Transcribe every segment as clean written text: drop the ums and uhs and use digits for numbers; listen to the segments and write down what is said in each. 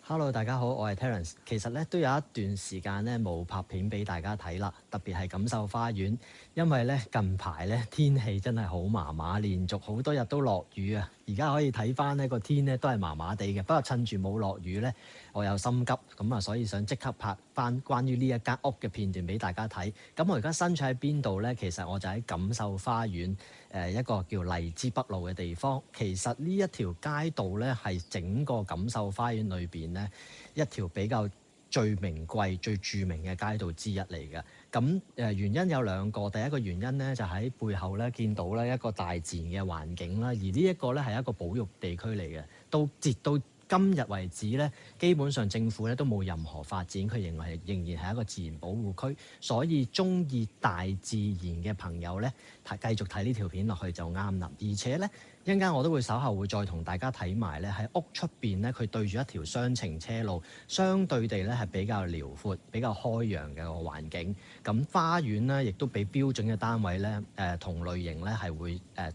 Hello，大家好，我係 Terence。其實咧都有一段時間咧冇拍片俾大家睇啦，特別係錦繡花園，因為咧近排咧天氣真係好麻麻，連續好多日都落雨啊！而家可以睇翻呢個天咧都係麻麻地嘅，不過趁住冇落雨咧，我有心急咁啊，所以想即刻拍翻關於呢一間屋嘅片段俾大家睇。咁我而家身處喺邊度咧？其實我就喺錦繡花園一個叫荔枝北路嘅地方。其實呢一條街道咧係整個錦繡花園裏邊咧一條比較最名貴、最著名嘅街道之一嚟嘅。咁原因有兩個，第一個原因咧就喺背後咧見到咧一個大自然嘅環境啦，而呢一個咧係一個保育地區嚟嘅，截到今日為止咧，基本上政府咧都冇任何發展，佢認為仍然係一個自然保護區，所以中意大自然嘅朋友咧，繼續睇呢條片落去就啱啦。而且咧，一陣間我都會稍後會再同大家睇埋咧，喺屋出邊咧，佢對住一條雙程車路，相對地咧係比較遼闊、比較開揚嘅個環境。咁花園咧，亦都比標準嘅單位咧，同類型咧係會再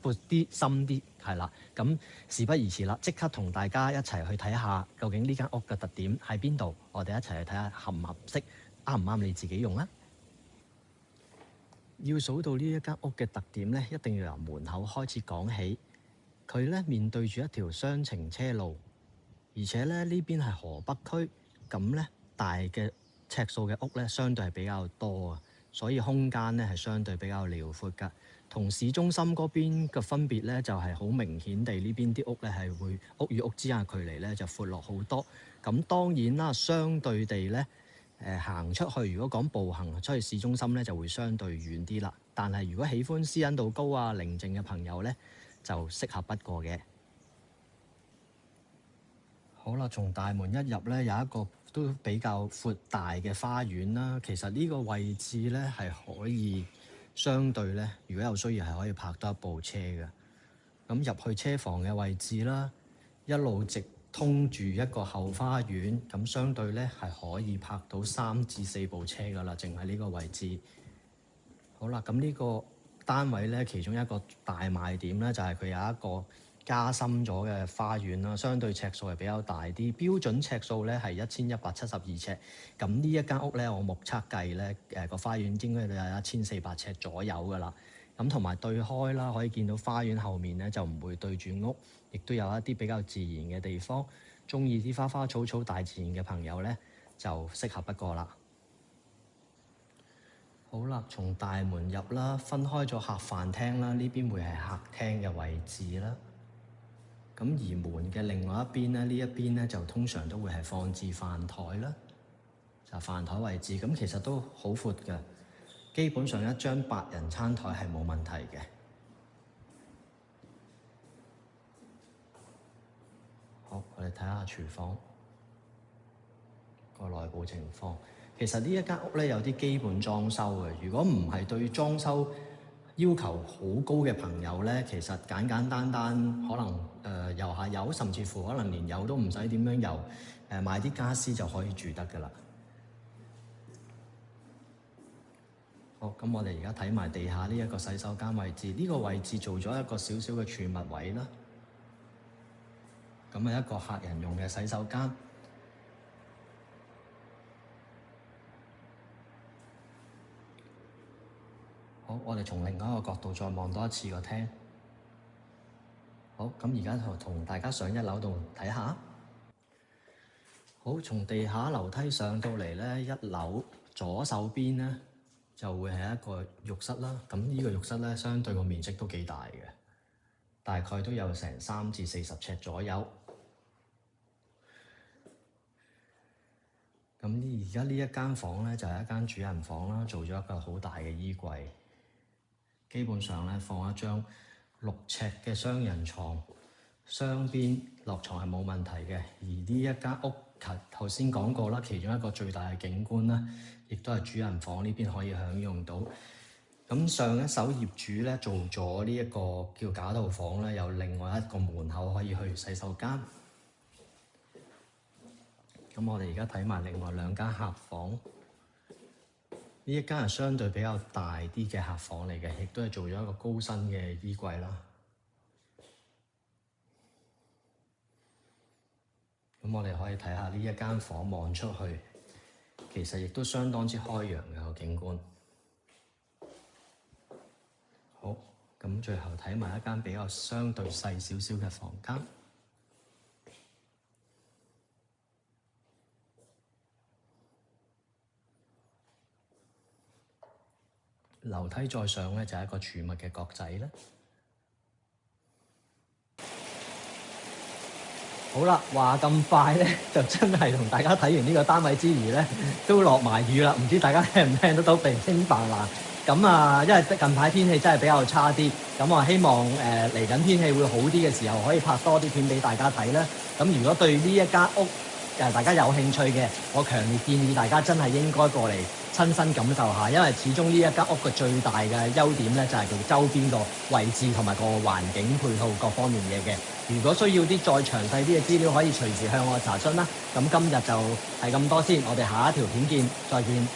闊啲、深啲，係啦。咁事不宜遲啦，即刻同大家一齊去睇下究竟呢間屋嘅特點喺邊度。我哋一齊去睇下合唔合適，啱唔啱你自己用啊！要數到呢一間屋嘅特點咧，一定要由門口開始講起。佢咧面對住一條雙程車路，而且咧呢邊係河北區，咁咧大嘅尺數嘅屋咧相對係比較多啊，所以空間咧係相對比較遼闊㗎。同市中心嗰邊嘅分別咧，就係好明顯地呢邊啲屋咧係會屋與屋之間嘅距離咧就闊落好多。咁當然啦，相對地咧。行出去，如果講步行出去市中心咧，就會相對遠啲啦。但係如果喜歡私隱度高啊、寧靜嘅朋友咧，就適合不過嘅。好啦，從大門一入咧，有一個都比較闊大嘅花園啦。其實呢個位置咧係可以相對咧，如果有需要係可以泊多一部車嘅。咁入去車房嘅位置啦，一路直通住一個後花園，咁相對咧係可以泊到3至4部車噶啦，淨係呢個位置。好啦，咁呢個單位咧，其中一個大賣點咧，就係佢有一個加深咗嘅花園啦，相對尺數係比較大啲，標準尺數咧係1172尺。咁呢一間屋咧，我目測計咧，個花園應該都有1400尺左右噶啦。咁同埋對開啦，可以見到花園後面咧就唔會對住屋，亦都有一啲比較自然嘅地方。中意啲花花草草大自然嘅朋友咧，就適合不過啦。好啦，從大門入啦，分開咗客飯廳啦，呢邊會係客廳嘅位置啦。咁而門嘅另外一邊咧，呢一邊咧就通常都會係放置飯台啦，就飯台位置。咁其實都好闊嘅，基本上一張8人餐台係冇問題嘅。好，我哋睇下廚房個內部情況。其實呢一間屋咧有啲基本裝修嘅，如果唔係對裝修要求好高嘅朋友咧，其實簡簡單單可能油下油，甚至乎可能連油都唔使點樣油，買啲家私就可以住得㗎啦。好，咁我哋而家睇埋地下呢一個洗手間位置，呢個位置做咗一個少少嘅儲物位啦。咁係一個客人用嘅洗手間。好，我哋從另外一個角度再望多一次個廳。好，咁而家就同大家上1樓度睇下。好，從地下樓梯上到嚟咧，1樓左手邊咧就會係一個浴室啦。咁呢個浴室咧，相對個面積都幾大嘅，大概都有成3至40尺左右。咁而家呢一間房咧就係一間主人房啦，做咗一個好大嘅衣櫃，基本上咧放一張6尺嘅雙人床，雙邊落床係冇問題嘅。而呢一間屋頭先講過啦，其中一個最大嘅景觀啦，亦都係主人房呢邊可以享用到。咁上一手業主咧做咗呢一個叫假套房咧，有另外一個門口可以去洗手間。咁我哋而家睇埋另外2間客房，呢一間係相對比較大啲嘅客房嚟嘅，亦都係做咗一個高身嘅衣櫃啦。咁咁我哋可以睇下呢一間房望出去，其實亦都相當之開揚嘅個景觀。好，咁最後睇埋一間比較相對細少少嘅房間。樓梯再上咧就係一個儲物嘅角仔啦。好啦，話咁快咧，就真係同大家睇完呢個單位之餘咧，都落埋雨啦。唔知大家聽唔聽得到鼻青白爛？咁啊，因為近排天氣真係比較差啲，咁我希望嚟緊天氣會好啲嘅時候，可以拍多啲片俾大家睇啦。咁如果對呢一間屋大家有興趣嘅，我強烈建議大家真係應該過嚟親身感受下，因為始終呢一間屋嘅最大嘅優點咧，就係佢周邊個位置同埋個環境配套各方面嘢嘅。如果需要啲再詳細啲嘅資料，可以隨時向我查詢啦。咁今日就係咁多先，我哋下一條片見，再見。